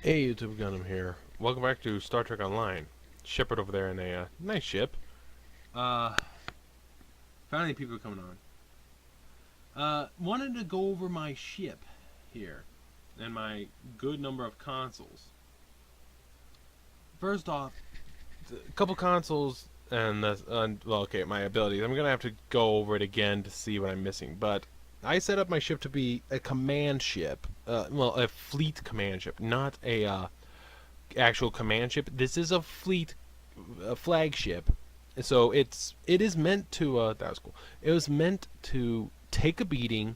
Hey YouTube, Gundam here. Welcome back to Star Trek Online. Shepard over there in a nice ship. Uh, Finally people are coming on. Wanted to go over my ship here and my good number of consoles. First off, a couple consoles and my abilities. I'm gonna have to go over it again to see what I'm missing. But I set up my ship to be a command ship. A fleet command ship, not a actual command ship. This is a flagship. So it is meant to that was cool. It was meant to take a beating,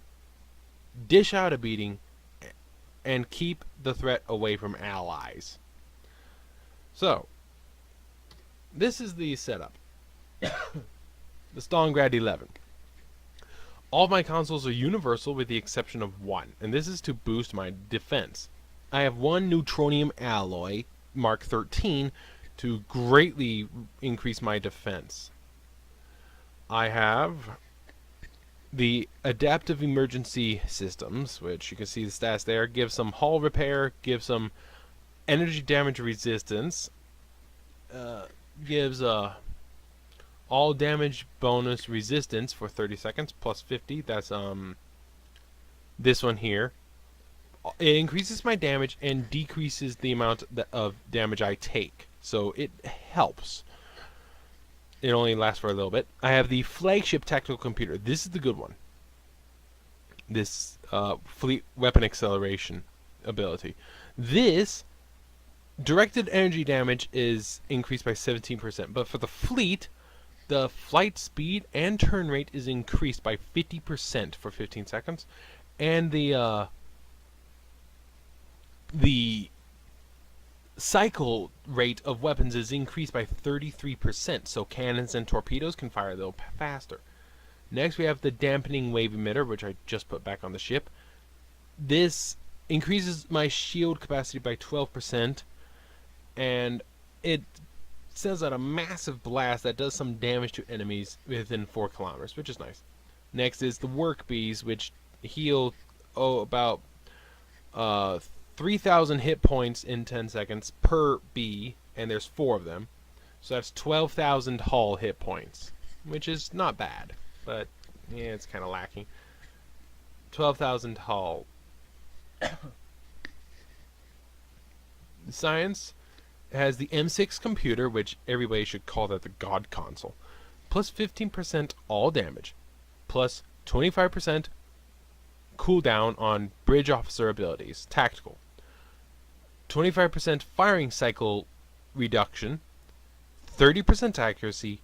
dish out a beating, and keep the threat away from allies. So this is the setup. The Stalingrad 11. All of my consoles are universal with the exception of one, and this is to boost my defense. I have one neutronium alloy, Mark 13, to greatly increase my defense. I have the adaptive emergency systems, which you can see the stats there, give some hull repair, give some energy damage resistance, gives all damage bonus resistance for 30 seconds plus 50. That's this one here. It increases my damage and decreases the amount of damage I take, so it helps. It only lasts for a little bit. I have the flagship tactical computer. This is the good one. This fleet weapon acceleration ability. This directed energy damage is increased by 17%, but for the fleet, the flight speed and turn rate is increased by 50% for 15 seconds, and the cycle rate of weapons is increased by 33%, so cannons and torpedoes can fire a little faster. Next, we have the dampening wave emitter, which I just put back on the ship. This increases my shield capacity by 12%, and it sends out a massive blast that does some damage to enemies within 4 kilometers, which is nice. Next is the work bees, which heal about 3,000 hit points in 10 seconds per bee, and there's 4 of them. So that's 12,000 hull hit points, which is not bad, but yeah, it's kind of lacking. 12,000 hull. Science has the M6 computer, which everybody should call that the God console, plus 15% all damage, plus 25% cooldown on bridge officer abilities, tactical, 25% firing cycle reduction, 30% accuracy,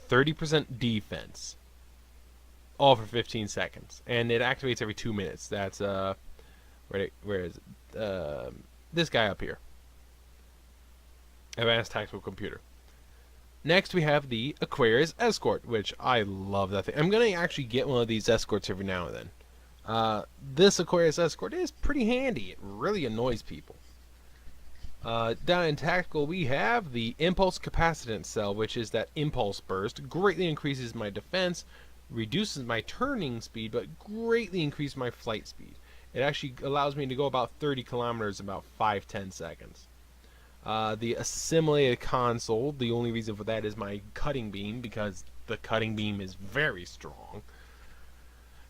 30% defense, all for 15 seconds, and it activates every 2 minutes. That's where is it? This guy up here. Advanced Tactical Computer. Next, we have the Aquarius Escort, which I love that thing. I'm going to actually get one of these escorts every now and then. This Aquarius Escort is pretty handy. It really annoys people. Down in Tactical, we have the Impulse Capacitance Cell, which is that impulse burst. Greatly increases my defense, reduces my turning speed, but greatly increases my flight speed. It actually allows me to go about 30 kilometers in about 5-10 seconds. The assimilated console, the only reason for that is my cutting beam, because the cutting beam is very strong.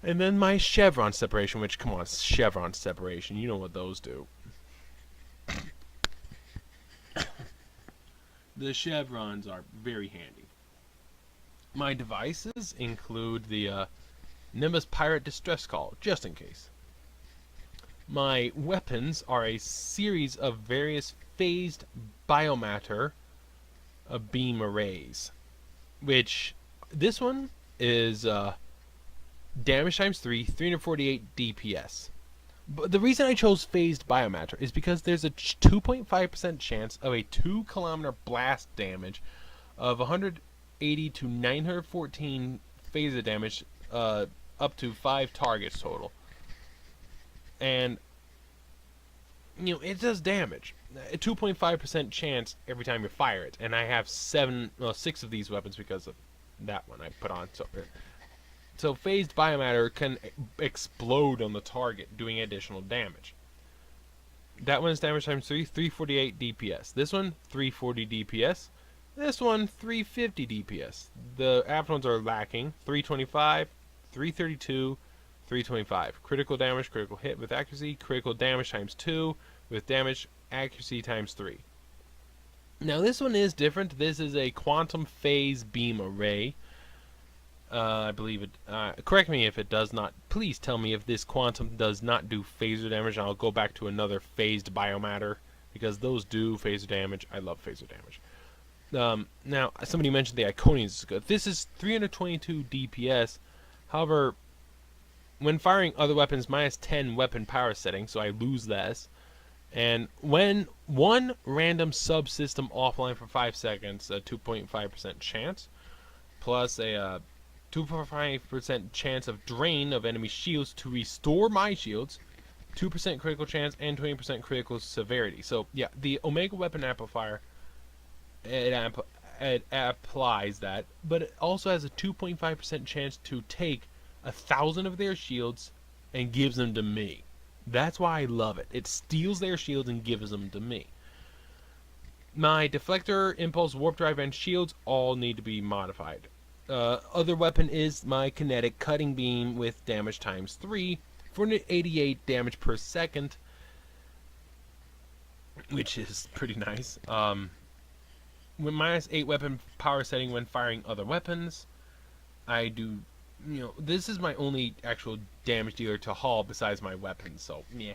And then my chevron separation, which, come on, chevron separation, you know what those do. The chevrons are very handy. My devices include the Nimbus Pirate Distress Call, just in case. My weapons are a series of various phased biomatter beam arrays, which this one is damage times 3, 348 DPS. But the reason I chose phased biomatter is because there's a 2.5% chance of a 2 kilometer blast damage of 180 to 914 phaser damage up to 5 targets total. And you know, it does damage. A 2.5% chance every time you fire it, and I have 6 of these weapons because of that one I put on. So phased biomatter can explode on the target, doing additional damage. That one's damage times 3, 348 DPS. This one, 340 DPS. This one, 350 DPS. The after ones are lacking. 325, 332, 325. Critical damage, critical hit with accuracy, critical damage times 2 with damage accuracy times 3. Now this one is different. This is a quantum phase beam array. I believe it. Correct me if it does not. Please tell me if this quantum does not do phaser damage. I'll go back to another phased biomatter because those do phaser damage. I love phaser damage. Now somebody mentioned the Iconians is good. This is 322 DPS. However, when firing other weapons, minus 10 weapon power setting, so I lose less. And when one random subsystem offline for 5 seconds, a 2.5% chance, plus a 2.5% chance of drain of enemy shields to restore my shields, 2% critical chance, and 20% critical severity. So yeah, the Omega Weapon Amplifier, it applies that, but it also has a 2.5% chance to take 1,000 of their shields and gives them to me. That's why I love it. It steals their shields and gives them to me. My deflector, impulse, warp drive, and shields all need to be modified. Other weapon is my kinetic cutting beam with damage times 3, 488 damage per second, which is pretty nice. With minus 8 weapon power setting when firing other weapons, I do. This is my only actual damage dealer to haul besides my weapons, so yeah.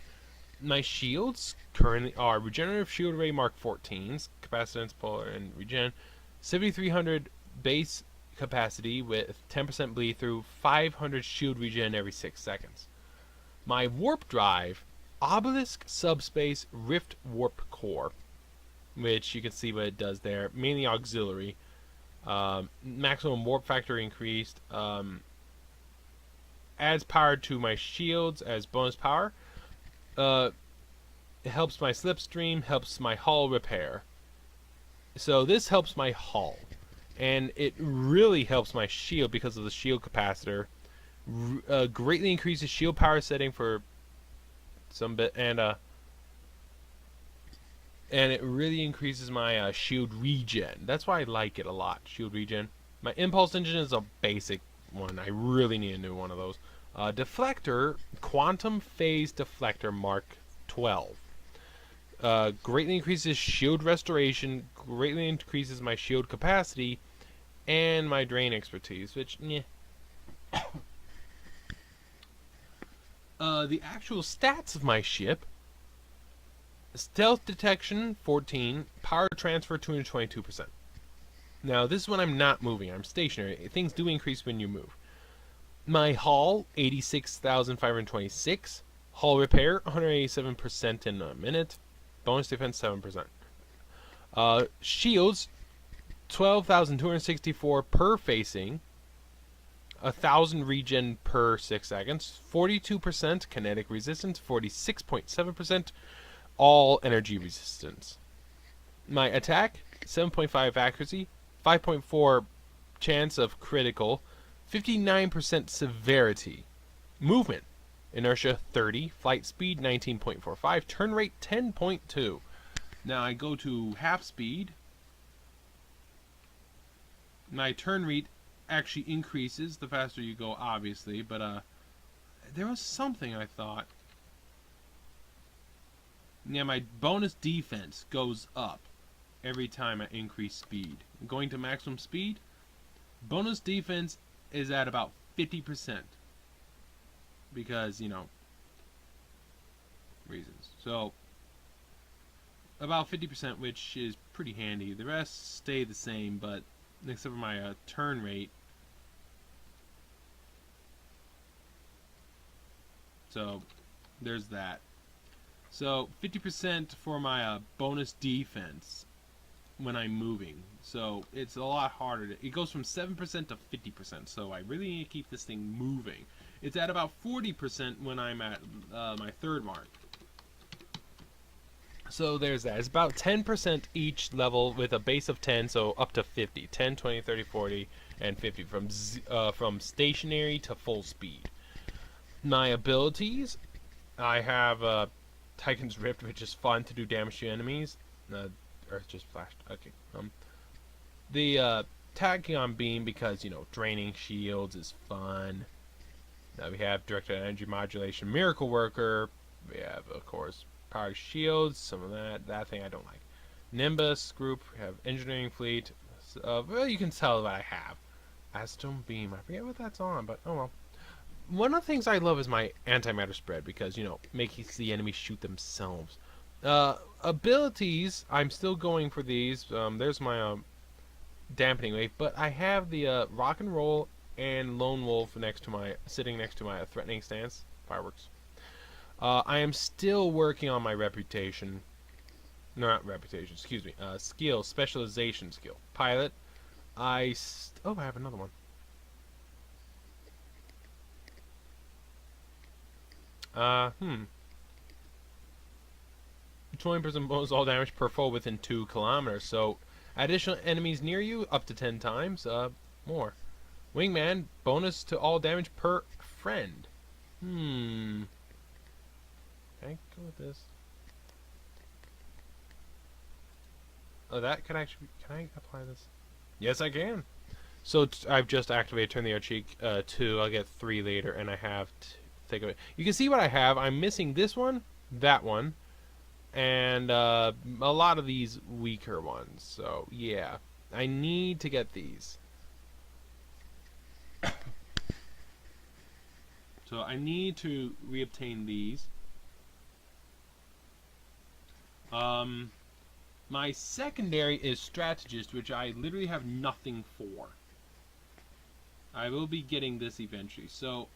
My shields currently are Regenerative Shield Array Mark 14s, Capacitance, Polar, and Regen, 7300 base capacity with 10% bleed through, 500 shield regen every 6 seconds. My Warp Drive, Obelisk Subspace Rift Warp Core, which you can see what it does there, mainly auxiliary. Maximum warp factor increased. Adds power to my shields as bonus power. It helps my slipstream, helps my hull repair. So this helps my hull, and it really helps my shield because of the shield capacitor. Greatly increases shield power setting for some bit, and it really increases my shield regen. That's why I like it a lot. Shield regen. My impulse engine is a basic one. I really need a new one of those. Deflector, Quantum Phase Deflector Mark 12. Greatly increases shield restoration, greatly increases my shield capacity, and my drain expertise, which, yeah. The actual stats of my ship: stealth detection 14, power transfer 222%. Now this is when I'm not moving, I'm stationary. Things do increase when you move. My hull 86,526, hull repair 187% in a minute, bonus defense 7%. Shields 12,264 per facing, 1,000 regen per 6 seconds, 42% kinetic resistance, 46.7% all energy resistance. My attack 7.5 accuracy, 5.4 chance of critical, 59% severity. Movement, inertia 30, flight speed 19.45, turn rate 10.2. Now I go to half speed. My turn rate actually increases the faster you go, obviously, but there was something I thought. Yeah, my bonus defense goes up every time I increase speed. Going to maximum speed, bonus defense is at about 50%. Because, reasons. So, about 50%, which is pretty handy. The rest stay the same, but except for my turn rate. So, there's that. So 50% for my bonus defense when I'm moving. So it's a lot harder. It goes from 7% to 50%. So I really need to keep this thing moving. It's at about 40% when I'm at my third mark. So there's that. It's about 10% each level with a base of 10, so up to 50. 10, 20, 30, 40, and 50 from stationary to full speed. My abilities, I have Titan's Rift, which is fun to do damage to enemies. Earth just flashed. Okay. The Tachyon Beam, because, you know, draining shields is fun. Now we have Directed Energy Modulation, Miracle Worker. We have, of course, Power Shields, some of that thing I don't like. Nimbus group, we have Engineering Fleet. Well, you can tell what I have. Acetone Beam, I forget what that's on, but oh well. One of the things I love is my antimatter spread, because, you know, makes the enemies shoot themselves. Abilities, I'm still going for these. There's my dampening wave, but I have the rock and roll and lone wolf sitting next to my threatening stance. Fireworks. I am still working on my reputation. No, not reputation. Excuse me. Skill, specialization skill. Pilot. I have another one. 20% bonus all damage per foe within 2 kilometers. So, additional enemies near you up to 10 times. More. Wingman, bonus to all damage per friend. Can I go with this? Oh, that could actually. Can I apply this? Yes, I can. So I've just activated Turn the Other Cheek 2. I'll get 3 later, and I have to think of it. You can see what I have. I'm missing this one, that one, and a lot of these weaker ones. So yeah, I need to get these. So I need to reobtain these. My secondary is Strategist, which I literally have nothing for. I will be getting this eventually. So,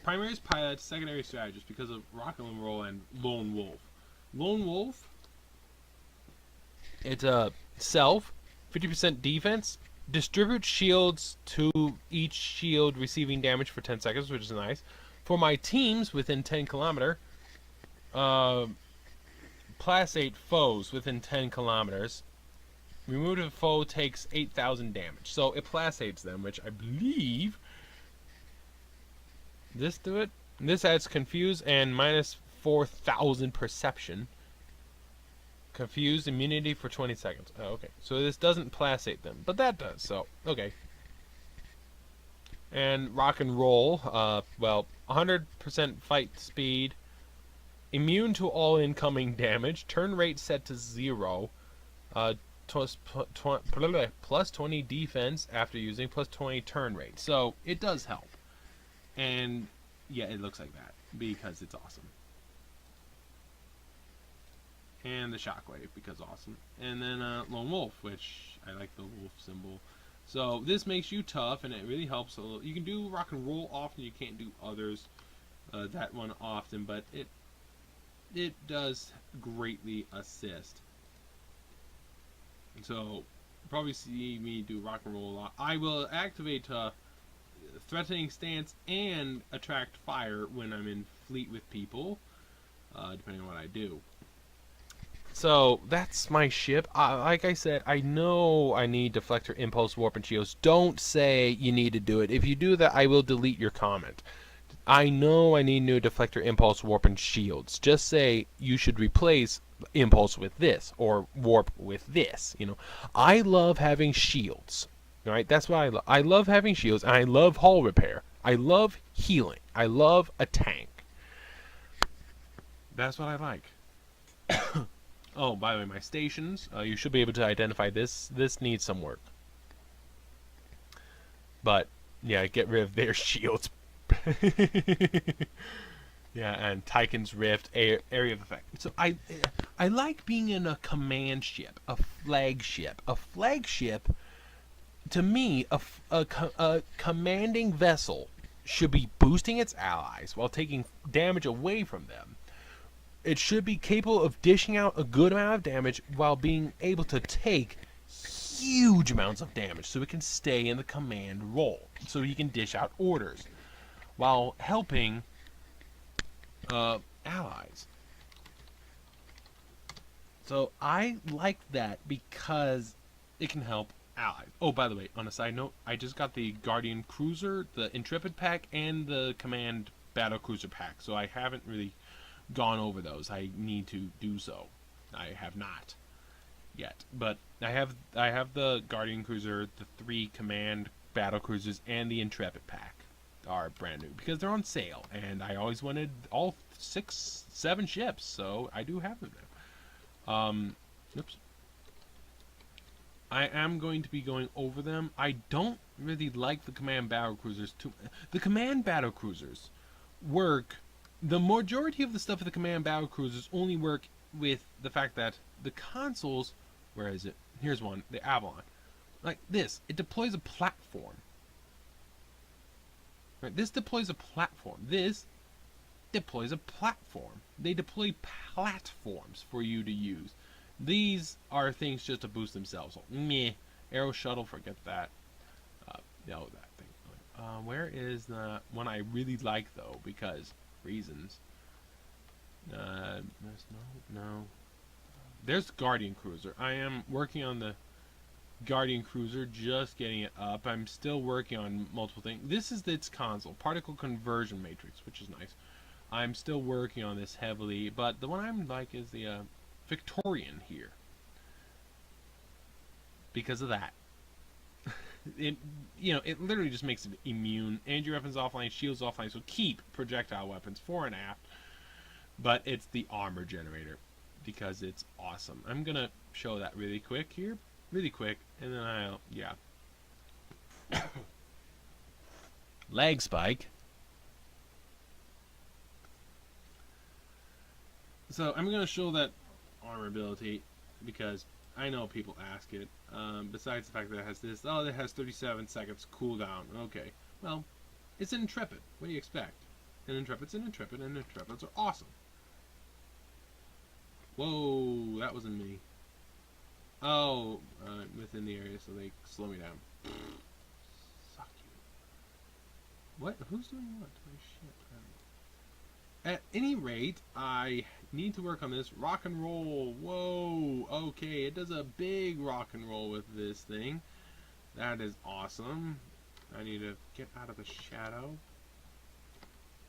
primary is Pilot, secondary is Strategist because of Rock and Roll and Lone Wolf. Lone Wolf, it's a self, 50% defense, distribute shields to each shield receiving damage for 10 seconds, which is nice. For my teams within 10 kilometer, Placate foes within 10 kilometers. Remove a foe takes 8,000 damage. So it placates them, which I believe this do it. This adds confuse and minus 4,000 perception. Confuse immunity for 20 seconds. Oh, okay. So this doesn't placate them, but that does. So okay. And rock and roll. Well, 100% fight speed. Immune to all incoming damage. Turn rate set to 0. Plus 20 defense after using. Plus 20 turn rate. So it does help. And yeah, it looks like that because it's awesome. And the shockwave because awesome. And then Lone Wolf, which I like the wolf symbol. So this makes you tough, and it really helps a little. You can do rock and roll often. You can't do others. That one often, but it does greatly assist. And so, you'll probably see me do rock and roll a lot. I will activate threatening stance and attract fire when I'm in fleet with people, depending on what I do. So that's my ship. Like I said, I know I need deflector, impulse, warp, and shields. Don't say you need to do it. If you do that, I will delete your comment. I know I need new deflector, impulse, warp, and shields. Just say you should replace impulse with this or warp with this. You know, I love having shields. All right, that's what I love. I love having shields, and I love hull repair. I love healing. I love a tank. That's what I like. Oh, by the way, my stations. You should be able to identify this. This needs some work. But yeah, get rid of their shields. Yeah, and Tychon's Rift, area of effect. So I like being in a command ship, a flagship. A flagship, to me, a commanding vessel should be boosting its allies while taking damage away from them. It should be capable of dishing out a good amount of damage while being able to take huge amounts of damage so it can stay in the command role, so he can dish out orders while helping allies. So I like that because it can help allies. Oh, by the way, on a side note, I just got the Guardian Cruiser, the Intrepid pack, and the Command Battle Cruiser pack, so I haven't really gone over those. I need to do so. I have not yet, but I have the Guardian Cruiser, the 3 Command Battle Cruisers, and the Intrepid pack are brand new because they're on sale, and I always wanted all 6, 7 ships, so I do have them now. Oops. I am going to be going over them. I don't really like the Command Battle Cruisers too. The Command Battle Cruisers work. The majority of the stuff of the Command Battle Cruisers only work with the fact that the consoles. Where is it? Here's one. The Avalon. Like this. It deploys a platform. Right? This deploys a platform. This deploys a platform. They deploy platforms for you to use. These are things just to boost themselves. So, meh. Aero Shuttle, forget that. No, that thing. Where is the one I really like, though, because reasons. There's no. There's Guardian Cruiser. I am working on the Guardian Cruiser, just getting it up. I'm still working on multiple things. This is its console, Particle Conversion Matrix, which is nice. I'm still working on this heavily, but the one I'm like is the Victorian here. Because of that. It literally just makes it immune. Energy weapons offline, shields offline, so keep projectile weapons fore and aft. But it's the armor generator because it's awesome. I'm gonna show that really quick here. Really quick, and then leg spike. So I'm going to show that armor ability because I know people ask it. Besides the fact that it has this, it has 37 seconds cooldown. Okay, well, it's an Intrepid. What do you expect? An Intrepid's an Intrepid, and Intrepids are awesome. Whoa, that wasn't me. Oh, within the area, so they slow me down. Suck you. What? Who's doing what to my ship? At any rate, I need to work on this. Rock and roll. Whoa. Okay, it does a big rock and roll with this thing. That is awesome. I need to get out of the shadow.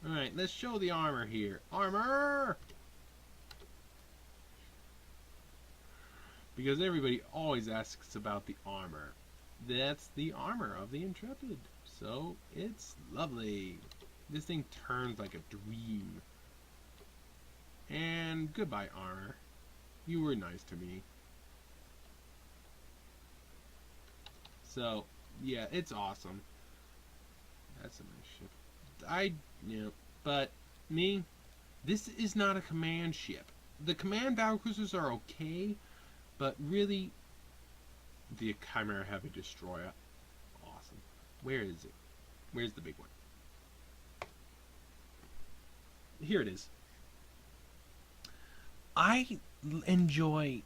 Alright, let's show the armor here. Armor! Because everybody always asks about the armor. That's the armor of the Intrepid. So, it's lovely. This thing turns like a dream. And goodbye, armor. You were nice to me. So, yeah, it's awesome. That's a nice ship. But me, this is not a command ship. The command battlecruisers are okay, but really, the Chimera Heavy Destroyer, awesome. Where is it? Where's the big one? Here it is. I enjoy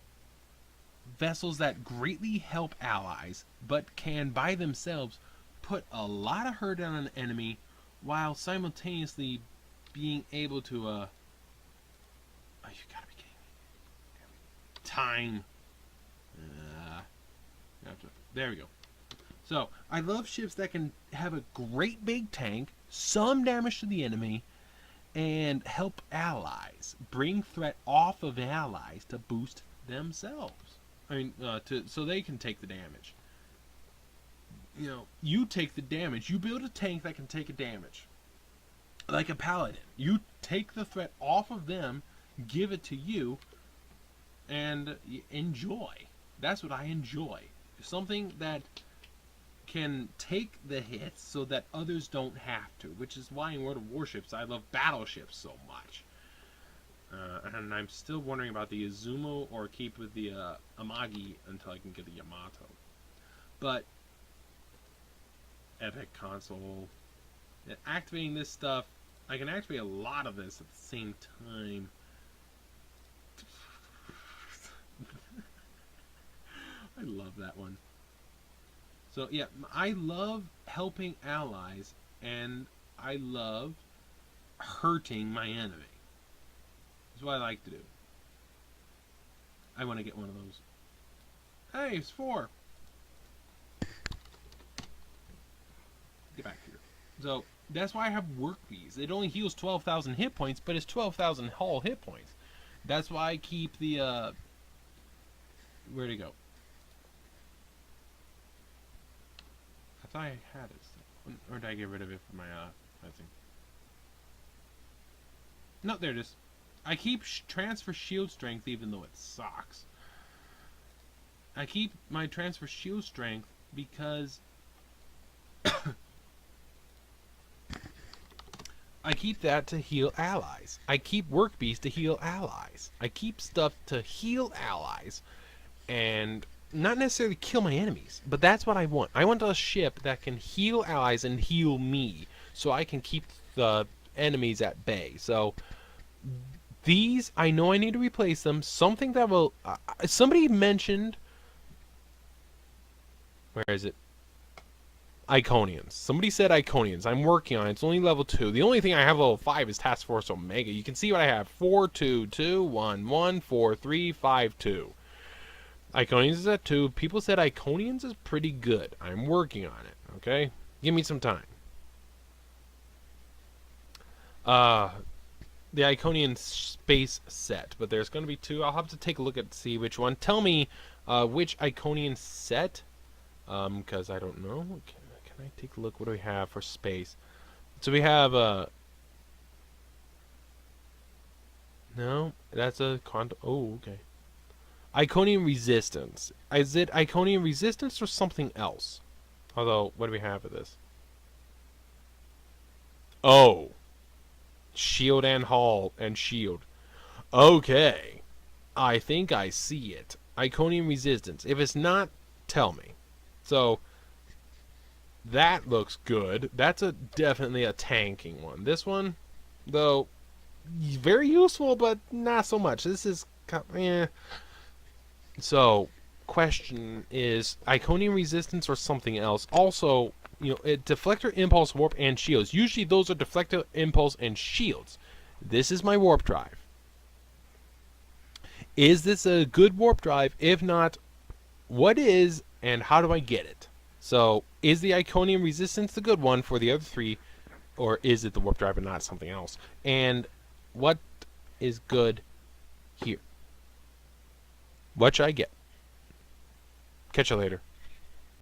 vessels that greatly help allies, but can by themselves put a lot of hurt on an enemy while simultaneously being able to oh, you gotta be kidding me. Time. There we go. So, I love ships that can have a great big tank, some damage to the enemy, and help allies. Bring threat off of allies to boost themselves. I mean, so they can take the damage. You take the damage. You build a tank that can take a damage. Like a paladin. You take the threat off of them, give it to you, and enjoy. That's what I enjoy. Something that can take the hits so that others don't have to, which is why in World of Warships I love battleships so much. And I'm still wondering about the Izumo or keep with the Amagi until I can get the Yamato. But Epic Console, activating this stuff, I can activate a lot of this at the same time. I love that one. So yeah, I love helping allies, and I love hurting my enemy. That's what I like to do. I want to get one of those. Hey, it's 4. Get back here. So That's why I have Work Bees. It only heals 12,000 hit points, but it's 12,000 whole hit points. That's why I keep the, where'd it go? I thought I had it. Or did I get rid of it for my, thing? No, there it is. I keep transfer shield strength even though it sucks. I keep my transfer shield strength because I keep that to heal allies. I keep Work Bees to heal allies. I keep stuff to heal allies and not necessarily kill my enemies, but that's what I want. I want a ship that can heal allies and heal me so I can keep the enemies at bay. So these, I know I need to replace them. Something that will... somebody mentioned... Where is it? Iconians. Somebody said Iconians. I'm working on it. It's only level 2. The only thing I have level 5 is Task Force Omega. You can see what I have. 4, 2, 2, 1, 1, 4, 3, 5, 2. Iconians is at 2. People said Iconians is pretty good. I'm working on it. Okay? Give me some time. The Iconian space set. But there's going to be 2. I'll have to take a look at see which one. Tell me which Iconian set. Because I don't know. Can I take a look? What do we have for space? So we have no, that's a oh, okay. Iconian Resistance. Is it Iconian Resistance or something else? Although, what do we have for this? Oh, shield and hull and shield. Okay, I think I see it. Iconian Resistance. If it's not, tell me. So that looks good. That's definitely a tanking one. This one, though, very useful, but not so much. This is So, question is Iconian Resistance or something else? Also, Deflector, Impulse, Warp, and Shields. Usually those are Deflector, Impulse, and Shields. This is my Warp Drive. Is this a good Warp Drive? If not, what is and how do I get it? So, is the Iconian Resistance the good one for the other 3, or is it the Warp Drive and not something else? And what is good here? What should I get? Catch you later.